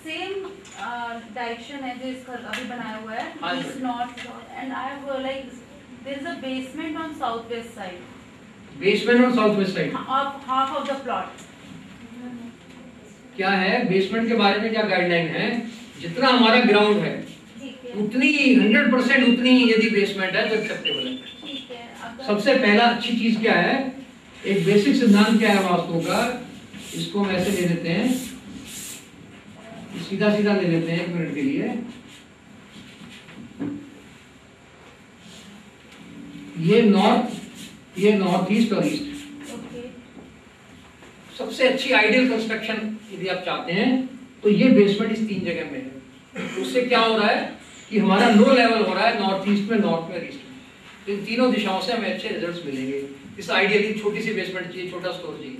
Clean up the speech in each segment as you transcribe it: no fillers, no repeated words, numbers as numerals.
Same direction है जो इसका अभी बनाया हुआ है, east north, and I have like there is a basement on south west side, basement on south west side of half of the plot. क्या है बेसमेंट के बारे में, क्या गाइडलाइन है? जितना हमारा ग्राउंड है उतनी 100% उतनी यदि बेसमेंट है तो एक्सेप्टेबल है। ठीक है। सबसे पहला अच्छी चीज क्या है, एक बेसिक सिद्धांत क्या है वास्तु का, इसको हम ऐसे ले लेते हैं, सीधा सीधा ले लेते हैं 1 मिनट के लिए। ये नॉर्थ ईस्ट और ईस्ट। सबसे अच्छी आइडियल कंस्ट्रक्शन यदि आप चाहते हैं तो ये बेसमेंट इस 3 जगह में है। उससे क्या हो रहा है कि हमारा लो लेवल हो रहा है नॉर्थ ईस्ट में, नॉर्थ में, ईस्ट में। तो इन तीनों दिशाओं से हमें अच्छे रिजल्ट्स मिलेंगे। इस आइडियली छोटी सी बेसमेंट चाहिए, छोटा स्टोर चाहिए।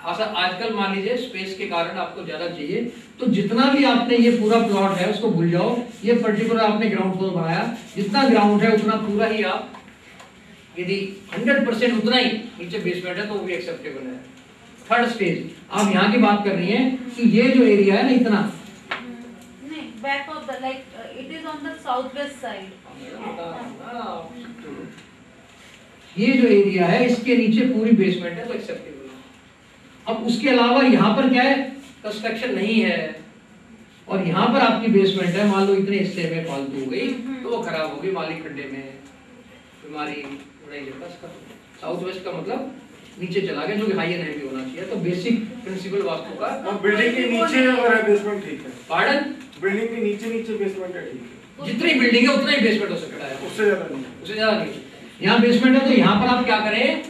आजकल मान लीजिए स्पेस के कारण आपको ज्यादा चाहिए, तो जितना भी आपने ये पूरा प्लॉट है उसको भूल जाओ। ये पर्टिकुलर आपने ग्राउंड फ्लोर बनाया, जितना ग्राउंड है उतना पूरा ही आप, यदि 100% उतना ही नीचे बेसमेंट है तो वो भी एक्सेप्टेबल है। थर्ड स्टेज आप यहाँ की बात कर रही हैं कि ये जो एरिया है ना, इतना नहीं, back of the like it is on the south west side. ये जो एरिया है इसके नीचे पूरी बेसमेंट है तो एक्सेप्टेबल है। अब उसके अलावा यहाँ पर क्या है, कंस्ट्रक्शन नहीं है और यहाँ पर आपकी बेसमेंट है, मान लो इतने हिस्से में फालतू हो गई तो वो खराब होगी, माली खड्डे में बीमारी उड़ाई जाता है। साउथ वेस्ट का मतलब नीचे चला गया, जो कि हाई एंड हैवी होना चाहिए। तो बेसिक प्रिंसिपल वास्तु का, बिल्डिंग के नीचे अगर है बेसमेंट ठीक है। पार्डन? बिल्डिंग के नीचे बेसमेंट है ठीक है। जितनी बिल्डिंग है उतना ही बेसमेंट हो सकता है, उससे ज्यादा नहीं, उससे ज्यादा नहीं। यहाँ बेसमेंट है तो यहाँ पर आप क्या करें,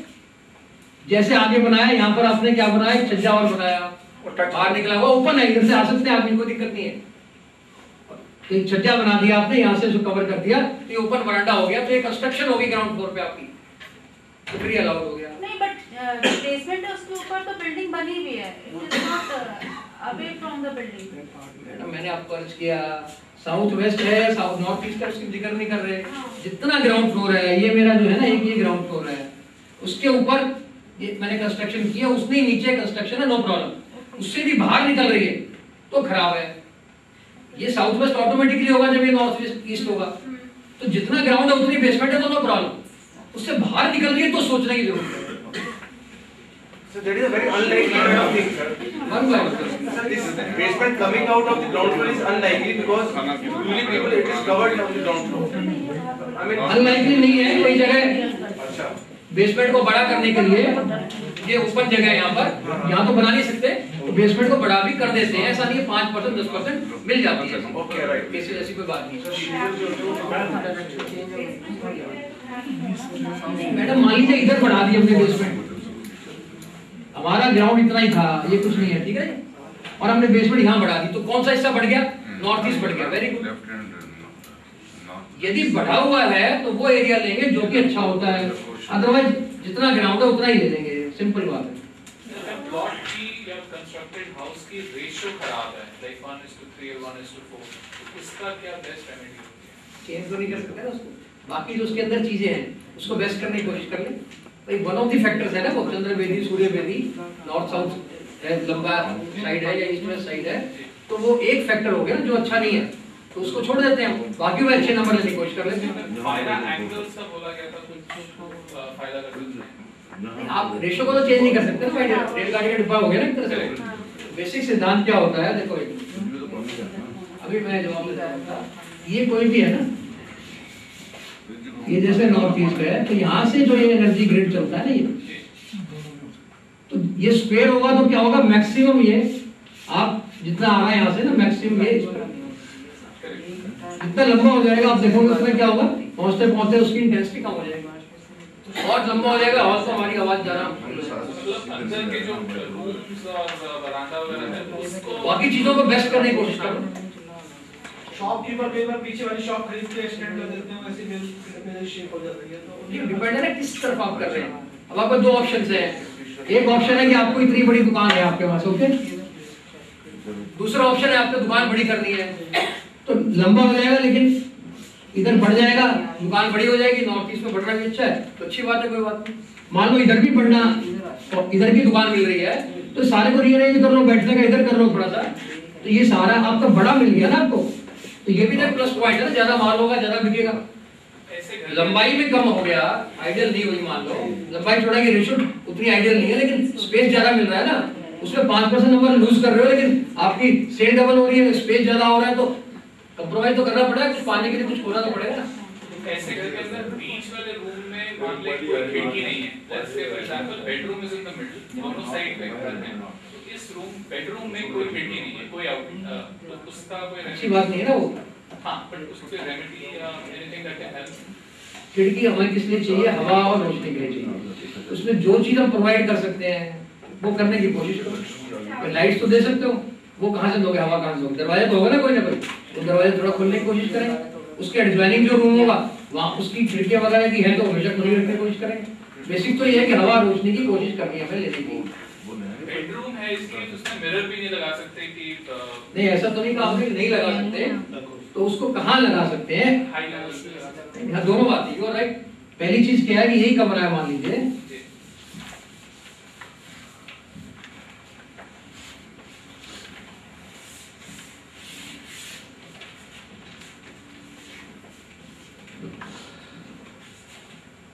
जैसे आगे बनाया यहाँ पर आपने क्या बनाया, एक छज्जा और बनाया, बाहर निकला हुआ ओपन है, इधर से आ सकते हैं आप, इनको दिक्कत नहीं है। तो एक छज्जा बना दिया आपने, यहाँ से कवर कर दिया तो ये ओपन वरांडा हो गया। तो ये कंस्ट्रक्शन होगी ग्राउंड फ्लोर पे आपकी, तो फ्री अलाउड हो गया। नहीं, बट बेसमेंट है उसके ऊपर तो बिल्डिंग बनी हुई है, it is not away from the building. Madam मैंने आपको अर्ज किया, साउथ वेस्ट है, साउथ नॉर्थ ईस्ट का उसकी जिक्र नहीं कर रहे। जितना ग्राउंड फ्लोर है, ये मेरा जो है ना, एक ये ग्राउंड फ्लोर है, उसके ऊपर ये मैंने कंस्ट्रक्शन किया, उसने नीचे कंस्ट्रक्शन है, नो प्रॉब्लम। उससे भी बाहर निकल रही है तो खराब है। ये साउथ वेस्ट ऑटोमेटिकली होगा जब ये नॉर्थ ईस्ट होगा। तो जितना ग्राउंड है उतनी बेसमेंट है तो नो प्रॉब्लम। उससे बाहर निकल रही है तो सोचने की जरूरत है। So that is a very unlikely kind of thing, sir. Sir, this basement coming out of the ground floor is unlikely because usually people it is covered on the ground floor. I mean unlikely नहीं है कोई जगह। अच्छा, basement को बड़ा करने के लिए ये ओपन जगह है, यहाँ पर यहाँ तो बना नहीं सकते, तो बेसमेंट को बड़ा भी कर देते हैं। ऐसा नहीं है 5% 10% मिल जाती है। ओके राइट, ऐसी कोई बात नहीं। मैडम मान लीजिए इधर बढ़ा दी हमने बेसमेंट, हमारा ग्राउंड इतना ही था, ये कुछ नहीं है, ठीक है, और हमने बेसमेंट यहाँ बढ़ा दी, तो कौन सा हिस्सा बढ़ गया, नॉर्थ ईस्ट बढ़ गया। Very good. यदि बढ़ा हुआ है तो वो एरिया लेंगे जो कि अच्छा होता है, अदरवाइज जितना ग्राउंड है उतना ही ले लेंगे। सिंपल बात है। प्लॉट की या कंस्ट्रक्टेड हाउस की रेशियो खराब है, लाइक 1:3 और 1:4, इसका क्या बेस्ट रेमेडी होती है? चेंज तो नहीं कर सकते ना उसको, बाकी जो उसके अंदर चीजें हैं उसको बेस्ट करने की कोशिश कर ले। भाई वन ऑफ द फैक्टर्स है ना वो, चंद्र वेदी, सूर्य वेदी, नॉर्थ साउथ है, लंबा साइड है या ईस्ट वेस्ट साइड है, तो वो एक फैक्टर हो गया ना जो अच्छा नहीं है, तो उसको छोड़ देते हैं, बाकी वो अच्छे नंबर लेने की कोशिश कर लेते हैं। फायदा एंगल्स का बोला गया था, कुछ फायदा कर सकते हैं। आप रेशियो को तो चेंज नहीं कर सकते ना, रेलगाड़ी का डिब्बा हो गया ना एक तरह से। बेसिक सिद्धांत क्या होता है, देखो अभी मैं जवाब देता हूं, ये कोई भी है ना, ये जैसे नॉर्थ ईस्ट है, तो यहाँ से जो ये एनर्जी ग्रिड चलता है ना, ये तो ये स्क्वायर होगा तो क्या होगा, मैक्सिमम ये आप जितना आ रहा है यहाँ से ना, मैक्सिमम ये जितना लंबा हो जाएगा आप देखोगे उसमें क्या होगा, पहुंचते पहुंचते उसकी इंटेंसिटी कम हो जाएगी, और लंबा हो जाएगा और तो हमारी आवाज ज्यादा। अंदर के जो रूम्स और वरांडा वगैरह है उसको, बाकी चीजों को बेस्ट करने की कोशिश करो। शॉपकीपर कई बार पीछे वाली शॉप खरीद के एक्सटेंड कर देते हैं, वैसे मेरे शेप हो जाती है, तो ये डिपेंड है ना किस तरफ आप कर रहे हैं। अब आपको दो ऑप्शंस हैं, एक ऑप्शन है कि आपको इतनी बड़ी दुकान है आपके पास, ओके, दूसरा ऑप्शन है आपको दुकान बड़ी करनी है, तो लंबा हो जाएगा लेकिन इधर बढ़ जाएगा, दुकान बड़ी हो जाएगी, नॉर्थ ईस्ट में बढ़ना भी अच्छा है तो अच्छी बात है, कोई बात नहीं। मान लो इधर भी बढ़ना, तो इधर की दुकान मिल रही है तो सारे को रीअरेंज कर लो, बैठने का इधर कर लो थोड़ा सा, तो ये सारा आपका बड़ा मिल गया ना आपको, तो ये भी तो प्लस पॉइंट है ना, ज्यादा माल होगा ज्यादा बिकेगा। लंबाई में कम हो गया, आइडियल नहीं हुई मान लो, लंबाई थोड़ा की रेशियो उतनी आइडियल नहीं है, लेकिन स्पेस ज्यादा मिल रहा है ना, उसमें 5% नंबर लूज कर रहे हो, लेकिन आपकी सेल डबल हो रही है, स्पेस ज्यादा हो रहा है, तो कंप्रोमाइज तो करना पड़ेगा, कुछ पाने के लिए कुछ खोना तो पड़ेगा। ऐसे घर के अंदर बीच वाले रूम में मान ले कोई खिड़की नहीं है, let's say for example bedroom is in the middle, दोनों साइड पे घर है, तो इस बेडरूम में कोई खिड़की नहीं है, कोई आउट, तो उसका कोई अच्छी बात नहीं है ना वो। हां, बट उसके रेमेडी या एनीथिंग दैट कैन हेल्प। खिड़की हमें किस लिए चाहिए? हवा और रोशनी के लिए चाहिए। उसमें जो चीज हम प्रोवाइड कर सकते हैं वो करने की कोशिश करो। लाइट्स तो दे सकते हो, वो कहाँ से दोगे? हवा कहाँ से दोगे? दरवाजा तो होगा ना कोई ना कोई, तो दरवाजा थोड़ा खोलने की कोशिश करें। उसके एडजॉइनिंग जो रूम होगा वहाँ उसकी खिड़कियाँ वगैरह की है तो हमेशा खुली रखने की कोशिश करेंगे। बेसिक तो ये है कि हवा रोशनी की कोशिश करनी है हमें लेने की। बेडरूम है इसलिए उसमें मिरर भी नहीं लगा सकते कि नहीं, ऐसा तो नहीं कहा आपने नहीं लगा सकते, तो उसको कहाँ लगा सकते हैं? हाई लेवल पे लगा सकते हैं। यहाँ दोनों बात है, राइट। पहली चीज क्या है कि यही कमरा है मान लीजिए,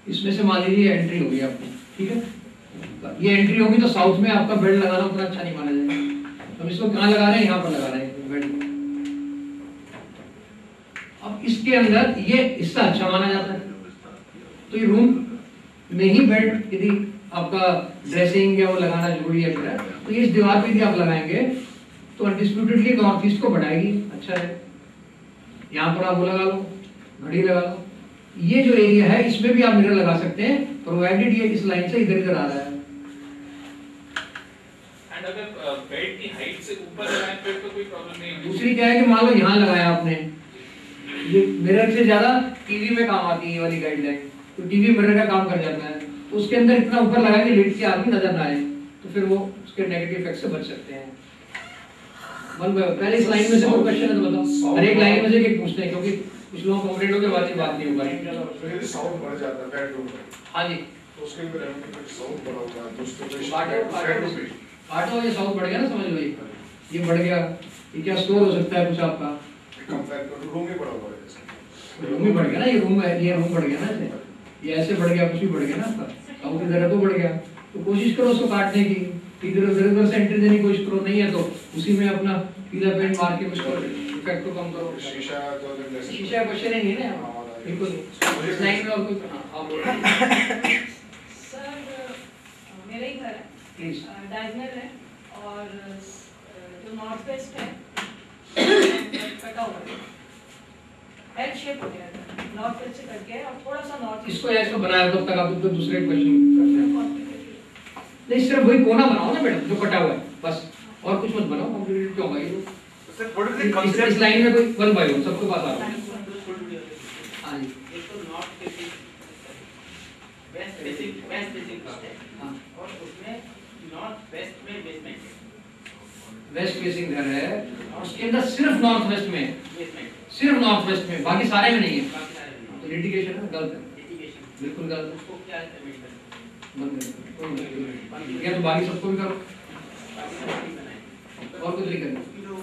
इसमें से मान लीजिए एंट्री होगी आपकी, ठीक है, ये एंट्री होगी तो साउथ में आपका बेड लगाना उतना अच्छा नहीं माना जाएगा। हम इसको कहाँ लगा रहे हैं? यहाँ पर लगा रहे हैं बेड। अब इसके अंदर ये हिस्सा अच्छा माना जाता है, तो ये रूम में ही बेड यदि आपका ड्रेसिंग या वो लगाना जरूरी है मेरा, तो ये इस दीवार पे यदि आप लगाएंगे तो अनडिस्प्यूटेडली नॉर्थ ईस्ट को बढ़ाएगी, अच्छा है। यहाँ पर आप वो लगा लो, घड़ी लगा लो। ये जो एरिया है इसमें भी आप मिरर लगा सकते हैं, प्रोवाइडेड ये इस लाइन से इधर इधर आ रहा है। एंड अगर बेड की हाइट से ऊपर लगाएं फिर तो कोई प्रॉब्लम नहीं होगी। दूसरी क्या है कि मान लो यहाँ लगाया आपने, ये मिरर से ज्यादा टीवी में काम आती है ये वाली गाइडलाइन, तो टीवी मिरर का काम कर जाता है, तो उसके अंदर इतना ऊपर लगा के लेट के आदमी नजर ना आए, तो फिर वो उसके नेगेटिव इफेक्ट से बच सकते हैं। पहले इस लाइन में से कोई क्वेश्चन है तो बताओ, हर एक लाइन में से एक पूछते हैं, क्योंकि कुछ लोगों को कंप्लीट होकर बात नहीं हो पाई। साउंड बढ़ जाता है बेडरूम में, हाँ जी, तो उसके लिए रेमेडी साउंड बढ़ा हुआ है, दोस्तों पे काटो ये साउंड बढ़ गया ना, समझ लो ये बढ़ गया, ये क्या स्टोर हो सकता है कुछ आपका? कंपेयर करो रूम ही बढ़ा हुआ है जैसे रूम ही बढ़ गया ना, ये रूम है, ये रूम बढ़ गया ना, ये ऐसे बढ़ गया, कुछ भी बढ़ गया ना आपका, साउथ की तरह तो बढ़ गया, तो कोशिश करो उसको काटने की, इधर उधर से एंट्री देने की कोशिश करो, नहीं है तो उसी में अपना पीला पेंट मार के उसको इफेक्ट को कम करो। शीशा तो जैसे शीशा क्वेश्चन ही नहीं है ना, बिल्कुल इस लाइन में और कोई सर मेरा ही घर है, प्लीज। डायगोनल है और जो नॉर्थ वेस्ट है कटा हुआ है, एल शेप हो गया था, नॉर्थ वेस्ट से कट गया है और थोड़ा सा नॉर्थ इसको ऐसे बनाया तब तक आप तो दूसरे क्वेश्चन करते हैं। नहीं, सिर्फ वही कोना बनाओ ना मैडम जो कटा हुआ है, बस और कुछ मत बनाओ, कॉम्प्लिकेटेड क्यों होगा ये? सर व्हाट इज द इस कांसेप्ट? लाइन में कोई 1 बाय 1 सबके पास आ रहा है। हाँ जी, एक तो नॉर्थ फेसिंग वेस्ट फेसिंग है, हाँ, और उसमें नॉर्थ वेस्ट में बेसमेंट है, वेस्ट फेसिंग घर है, उसके अंदर सिर्फ नॉर्थ वेस्ट में, बेसमेंट सिर्फ नॉर्थ वेस्ट में, बाकी सारे में नहीं है, बाकी सारे में तो लिटिगेशन है, गलत है, लिटिगेशन, बिल्कुल गलत है, उसको क्या रेमेडी करें? बंद करो, या तो बाकी सबको भी करो बाकी सारे नहीं बनाए और कुछ नहीं करना। उसकी जो